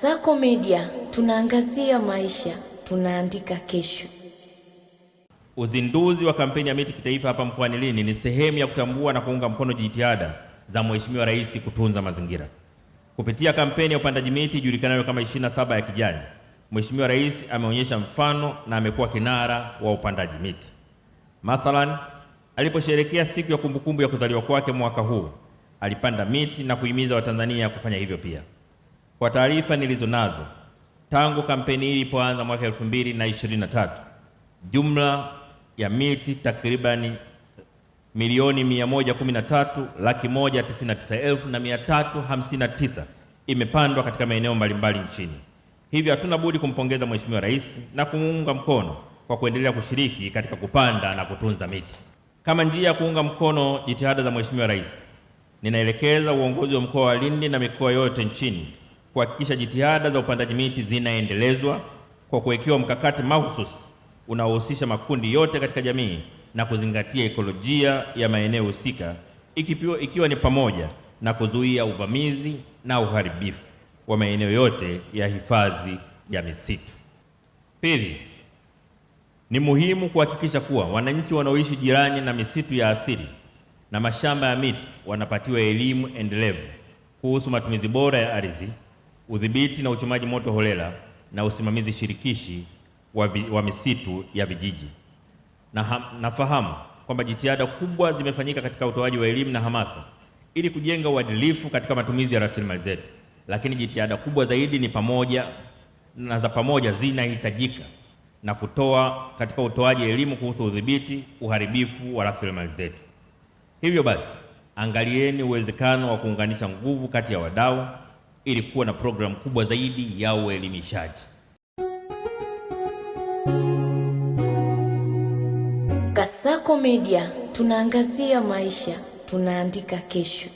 Kasako Media, tunaangazia maisha, tunaandika kesho. Uzinduzi wa kampeni ya miti kitaifa hapa mkoani Lindi ni sehemu ya kutambua na kuunga mkono jitihada za Mheshimiwa Rais kutunza mazingira. Kupitia kampeni ya upandaji miti ijulikanayo kama 27 ya kijani, Mheshimiwa Rais ameonyesha mfano na amekuwa kinara wa upandaji miti. Mathalan, aliposherehekea siku ya kumbukumbu ya kuzaliwa kwake mwaka huu, alipanda miti na kuhimiza Watanzania kufanya hivyo pia. Kwa taarifa nilizonazo, tangu kampeni hii ilipoanza mwaka 2023, jumla ya miti takribani 113,199,359 imepandwa katika maeneo mbalimbali nchini. Hivyo hatuna budi kumpongeza Mheshimiwa Rais na kumuunga mkono kwa kuendelea kushiriki katika kupanda na kutunza miti. Kama njia ya kuunga mkono jitihada za Mheshimiwa Rais, ninaelekeza uongozi wa mkoa wa Lindi na mikoa yote nchini kuhakikisha jitihada za upandaji miti zinaendelezwa kwa kuwekewa mkakati mahususi unaohusisha makundi yote katika jamii na kuzingatia ekolojia ya maeneo husika, ikiwa ni pamoja na kuzuia uvamizi na uharibifu wa maeneo yote ya hifadhi ya misitu. Pili, ni muhimu kuhakikisha kuwa wananchi wanaoishi jirani na misitu ya asili na mashamba ya miti wanapatiwa elimu endelevu kuhusu matumizi bora ya ardhi, udhibiti na uchomaji moto holela na usimamizi shirikishi wa misitu ya vijiji. Nafahamu kwamba jitihada kubwa zimefanyika katika utoaji wa elimu na hamasa ili kujenga uadilifu katika matumizi ya rasilimali zetu, lakini jitihada kubwa zaidi ni pamoja zinahitajika na kutoa katika utoaji elimu kuhusu udhibiti uharibifu wa rasilimali zetu. Hivyo basi, angalieni uwezekano wa kuunganisha nguvu kati ya wadau ili kuwa na programu kubwa zaidi ya uelimishaji. Kasako Media, tunaangazia maisha, tunaandika kesho.